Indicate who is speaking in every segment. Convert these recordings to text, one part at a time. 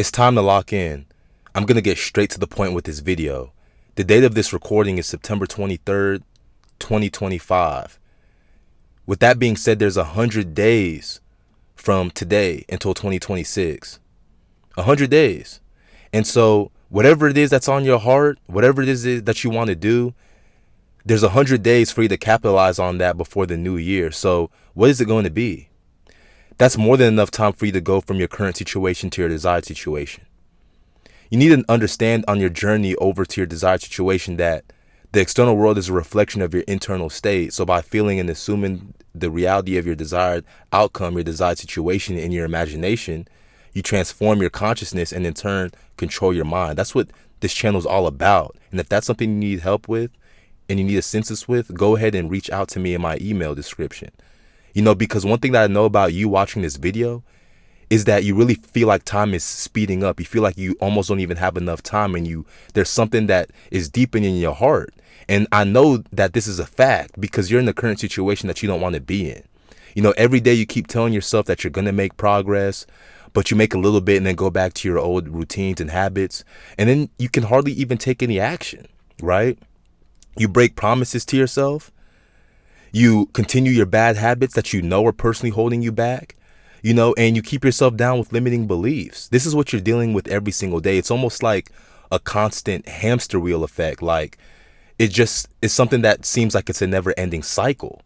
Speaker 1: It's time to lock in. I'm going to get straight to the point with this video. The date of this recording is September 23rd, 2025. With that being said, there's 100 days from today until 2026. 100 days. And so whatever it is that's on your heart, whatever it is that you want to do, there's 100 days for you to capitalize on that before the new year. So what is it going to be? That's more than enough time for you to go from your current situation to your desired situation. You need to understand on your journey over to your desired situation that the external world is a reflection of your internal state. So by feeling and assuming the reality of your desired outcome, your desired situation in your imagination, you transform your consciousness and in turn control your mind. That's what this channel is all about. And if that's something you need help with and you need assistance with, go ahead and reach out to me in my email description. Because one thing that I know about you watching this video is that you really feel like time is speeding up. You feel like you almost don't even have enough time, and there's something that is deepening in your heart. And I know that this is a fact because you're in the current situation that you don't want to be in. Every day you keep telling yourself that you're going to make progress, but you make a little bit and then go back to your old routines and habits. And then you can hardly even take any action, right? You break promises to yourself. You continue your bad habits that you know are personally holding you back, and you keep yourself down with limiting beliefs. This is what you're dealing with every single day. It's almost like a constant hamster wheel effect. Like it just is something that seems like it's a never ending cycle,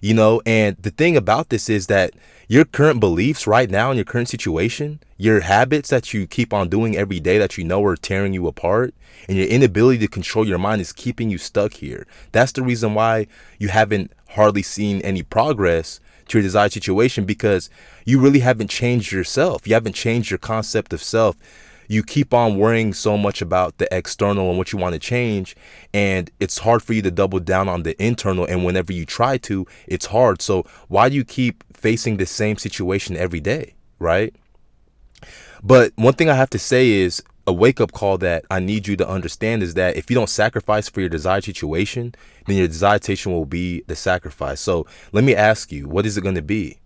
Speaker 1: and the thing about this is that your current beliefs right now in your current situation, your habits that you keep on doing every day that you know are tearing you apart, and your inability to control your mind is keeping you stuck here. That's the reason why you haven't hardly seen any progress to your desired situation, because you really haven't changed yourself. You haven't changed your concept of self. You keep on worrying so much about the external and what you want to change, and it's hard for you to double down on the internal, and whenever you try to, it's hard. So why do you keep facing the same situation every day, right? But one thing I have to say is a wake-up call that I need you to understand is that if you don't sacrifice for your desired situation, then your desired situation will be the sacrifice. So let me ask you, what is it going to be,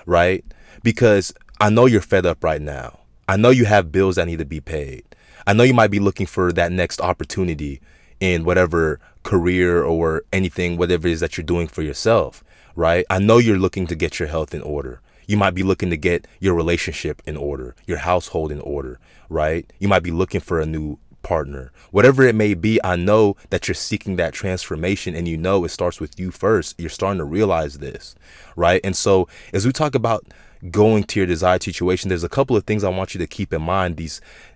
Speaker 1: right? Because I know you're fed up right now. I know you have bills that need to be paid. I know you might be looking for that next opportunity in whatever career or anything, whatever it is that you're doing for yourself, right? I know you're looking to get your health in order. You might be looking to get your relationship in order, your household in order, right? You might be looking for a new partner. Whatever it may be, I know that you're seeking that transformation, and it starts with you first. You're starting to realize this, right? And so as we talk about going to your desired situation, there's a couple of things I want you to keep in mind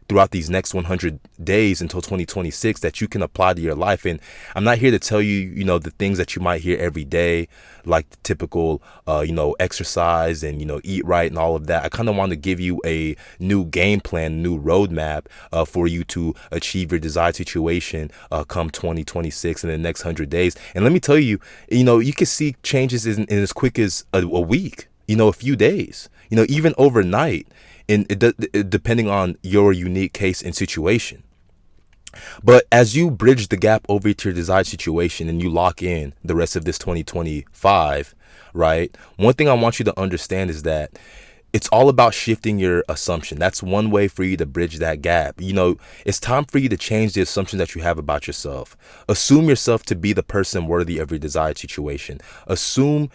Speaker 1: throughout these next 100 days until 2026 that you can apply to your life. And I'm not here to tell you, the things that you might hear every day, like the typical, exercise and, eat right and all of that. I kind of want to give you a new game plan, new roadmap for you to achieve your desired situation come 2026 in the next 100 days. And let me tell you, you can see changes in as quick as a week. A few days, even overnight, and depending on your unique case and situation. But as you bridge the gap over to your desired situation and you lock in the rest of this 2025, right? One thing I want you to understand is that it's all about shifting your assumption. That's one way for you to bridge that gap. It's time for you to change the assumption that you have about yourself. Assume yourself to be the person worthy of your desired situation. Assume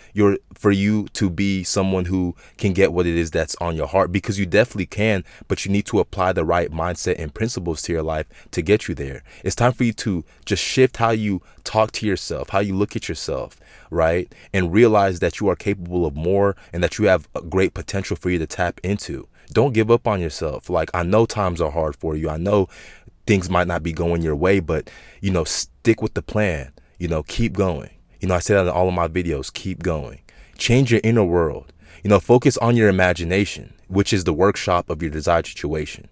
Speaker 1: for you to be someone who can get what it is that's on your heart, because you definitely can, but you need to apply the right mindset and principles to your life to get you there. It's time for you to just shift how you talk to yourself, how you look at yourself, right? And realize that you are capable of more and that you have a great potential for you to tap into. Don't give up on yourself. Like, I know times are hard for you. I know things might not be going your way, but, stick with the plan. Keep going. I say that in all of my videos, keep going. Change your inner world. Focus on your imagination, which is the workshop of your desired situation.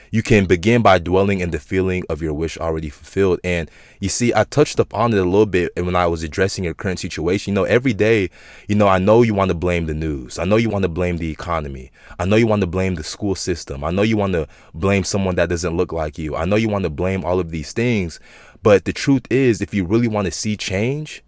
Speaker 1: You can begin by dwelling in the feeling of your wish already fulfilled. And you see, I touched upon it a little bit when I was addressing your current situation. Every day, I know you want to blame the news. I know you want to blame the economy. I know you want to blame the school system. I know you want to blame someone that doesn't look like you. I know you want to blame all of these things. But the truth is, if you really want to see change,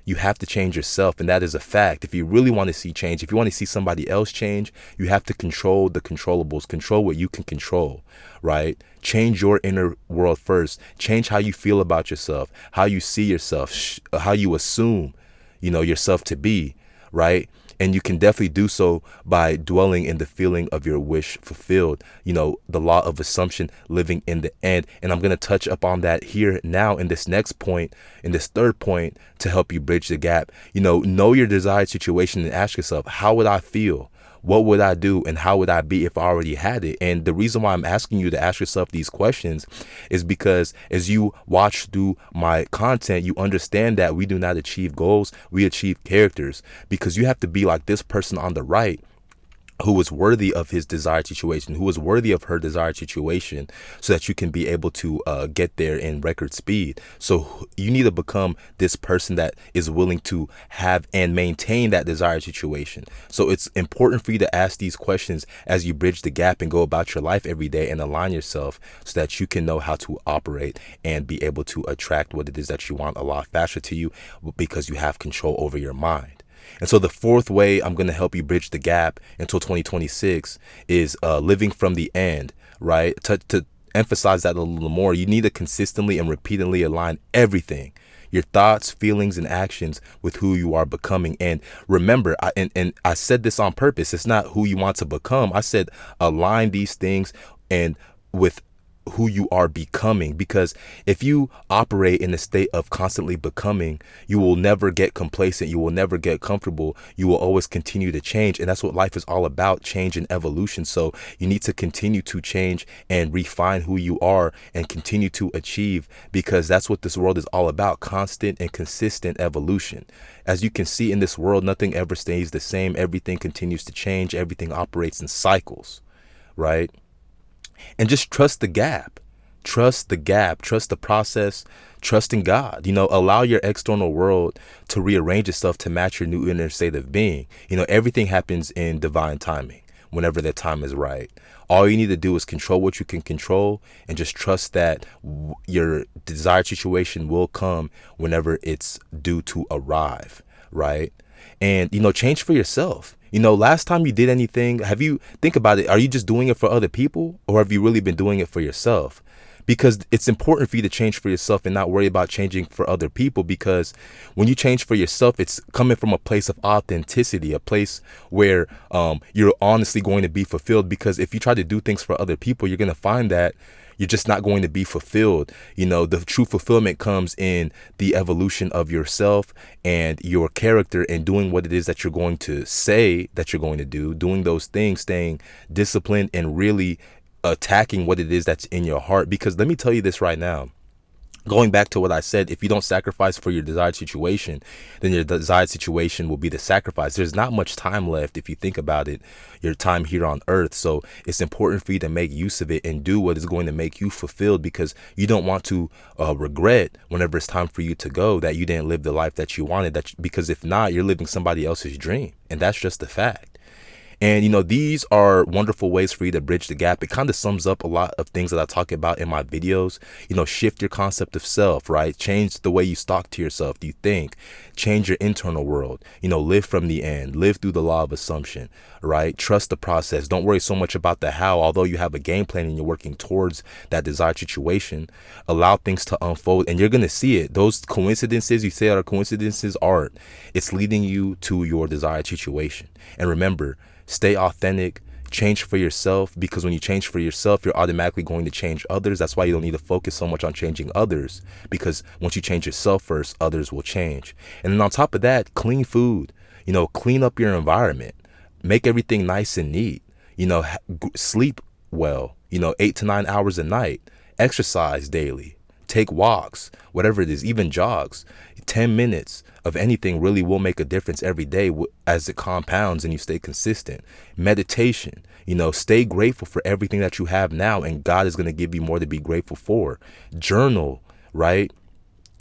Speaker 1: You have to change yourself, and that is a fact. If you really want to see change, if you want to see somebody else change, you have to control the controllables, control what you can control, right? Change your inner world first. Change how you feel about yourself, how you see yourself, how you assume, yourself to be, right? And you can definitely do so by dwelling in the feeling of your wish fulfilled, the law of assumption, living in the end. And I'm going to touch upon that here now in this next point, in this third point, to help you bridge the gap. Know your desired situation and ask yourself, how would I feel? What would I do, and how would I be if I already had it? And the reason why I'm asking you to ask yourself these questions is because as you watch through my content, you understand that we do not achieve goals, we achieve characters, because you have to be like this person on the right, who is worthy of his desired situation, who is worthy of her desired situation, so that you can be able to get there in record speed. So you need to become this person that is willing to have and maintain that desired situation. So it's important for you to ask these questions as you bridge the gap and go about your life every day and align yourself so that you can know how to operate and be able to attract what it is that you want a lot faster to you, because you have control over your mind. And so the fourth way I'm going to help you bridge the gap until 2026 is living from the end, right? To emphasize that a little more, you need to consistently and repeatedly align everything, your thoughts, feelings, and actions, with who you are becoming. And remember, I said this on purpose. It's not who you want to become. I said align these things and with who you are becoming, because if you operate in a state of constantly becoming, you will never get complacent, you will never get comfortable, you will always continue to change. And that's what life is all about, change and evolution. So you need to continue to change and refine who you are and continue to achieve, because that's what this world is all about, constant and consistent evolution. As you can see in this world, nothing ever stays the same. Everything continues to change. Everything operates in cycles, right? And just trust the gap, trust the process, trust in God. Allow your external world to rearrange itself to match your new inner state of being. Everything happens in divine timing, whenever that time is right. All you need to do is control what you can control and just trust that your desired situation will come whenever it's due to arrive, right? And, change for yourself. Last time you did anything, think about it. Are you just doing it for other people, or have you really been doing it for yourself? Because it's important for you to change for yourself and not worry about changing for other people, because when you change for yourself, it's coming from a place of authenticity, a place where you're honestly going to be fulfilled. Because if you try to do things for other people, you're going to find that you're just not going to be fulfilled. The true fulfillment comes in the evolution of yourself and your character, and doing what it is that you're going to say that you're going to do, doing those things, staying disciplined, and really attacking what it is that's in your heart. Because let me tell you this right now, going back to what I said, if you don't sacrifice for your desired situation, then your desired situation will be the sacrifice. There's not much time left, if you think about it, your time here on earth. So it's important for you to make use of it and do what is going to make you fulfilled, because you don't want to regret whenever it's time for you to go that you didn't live the life that you wanted. Because if not, you're living somebody else's dream. And that's just a fact. And, these are wonderful ways for you to bridge the gap. It kind of sums up a lot of things that I talk about in my videos. Shift your concept of self, right? Change the way you talk to yourself, you think, change your internal world, live from the end, live through the law of assumption, right? Trust the process. Don't worry so much about the how, although you have a game plan and you're working towards that desired situation. Allow things to unfold, and you're going to see it. Those coincidences you say are coincidences aren't. It's leading you to your desired situation. And remember, stay authentic, change for yourself, because when you change for yourself, you're automatically going to change others. That's why you don't need to focus so much on changing others, because once you change yourself first, others will change. And then on top of that, clean food, clean up your environment, make everything nice and neat, sleep well, 8 to 9 hours a night, exercise daily, take walks, whatever it is, even jogs. 10 minutes of anything really will make a difference every day as it compounds and you stay consistent. Meditation, stay grateful for everything that you have now, and God is going to give you more to be grateful for. Journal, right?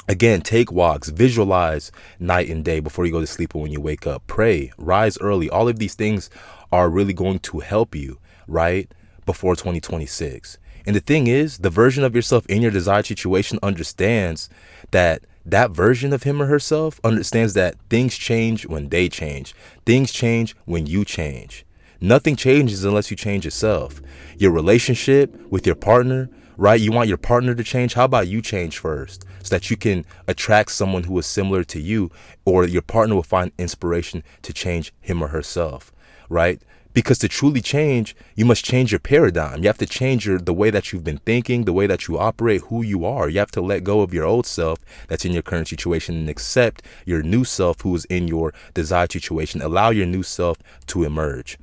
Speaker 1: Again, take walks, visualize night and day before you go to sleep or when you wake up. Pray, rise early. All of these things are really going to help you, right, before 2026. And the thing is, the version of yourself in your desired situation understands that that version of him or herself understands that things change when they change. Things change when you change. Nothing changes unless you change yourself. Your relationship with your partner, right? You want your partner to change. How about you change first so that you can attract someone who is similar to you, or your partner will find inspiration to change him or herself, right? Because to truly change, you must change your paradigm. You have to change the way that you've been thinking, the way that you operate, who you are. You have to let go of your old self that's in your current situation and accept your new self who is in your desired situation. Allow your new self to emerge.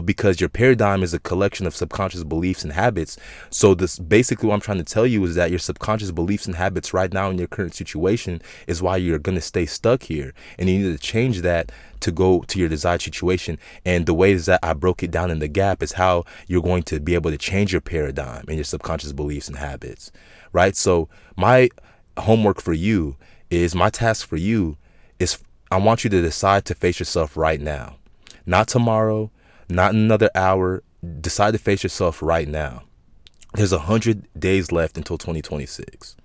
Speaker 1: Because your paradigm is a collection of subconscious beliefs and habits. So this basically what I'm trying to tell you is that your subconscious beliefs and habits right now in your current situation is why you're going to stay stuck here. And you need to change that to go to your desired situation. And the ways that I broke it down in the gap is how you're going to be able to change your paradigm and your subconscious beliefs and habits, right? So my task for you is I want you to decide to face yourself right now, not tomorrow, not in another hour. Decide to face yourself right now. There's 100 days left until 2026.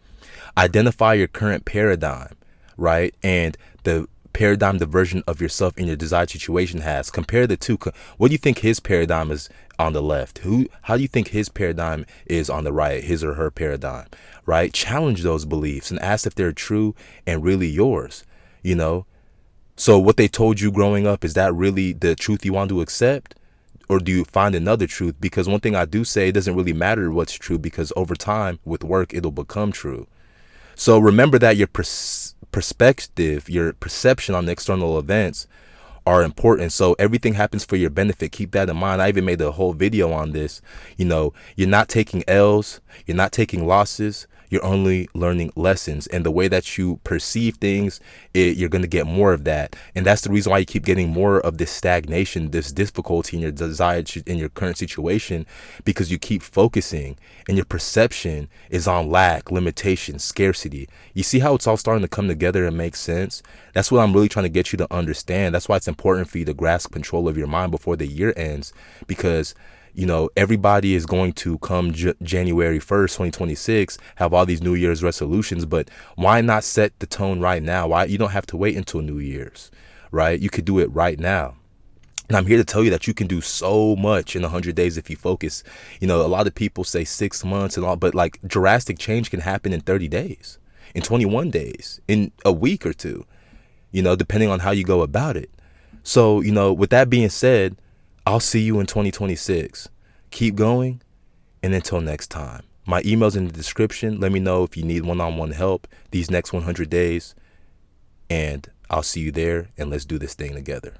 Speaker 1: Identify your current paradigm, right? And the paradigm the version of yourself in your desired situation has. Compare the two. What do you think his paradigm is on the left? How do you think his paradigm is on the right? His or her paradigm, right? Challenge those beliefs and ask if they're true and really yours, So what they told you growing up, is that really the truth you want to accept? Or do you find another truth? Because one thing I do say, it doesn't really matter what's true, because over time with work, it'll become true. So remember that your perspective, your perception on the external events are important. So everything happens for your benefit. Keep that in mind. I even made a whole video on this. You're not taking L's. You're not taking losses. You're only learning lessons. And the way that you perceive things, you're going to get more of that. And that's the reason why you keep getting more of this stagnation, this difficulty in your in your current situation, because you keep focusing and your perception is on lack, limitation, scarcity. You see how it's all starting to come together and make sense? That's what I'm really trying to get you to understand. That's why it's important for you to grasp control of your mind before the year ends, because everybody is going to come January 1st, 2026, have all these New Year's resolutions. But why not set the tone right now? Why? You don't have to wait until New Year's, right? You could do it right now. And I'm here to tell you that you can do so much in 100 days if you focus. A lot of people say 6 months and all, but like drastic change can happen in 30 days, in 21 days, in a week or two, depending on how you go about it. So, with that being said, I'll see you in 2026. Keep going. And until next time, my email's in the description. Let me know if you need one-on-one help these next 100 days. And I'll see you there. And let's do this thing together.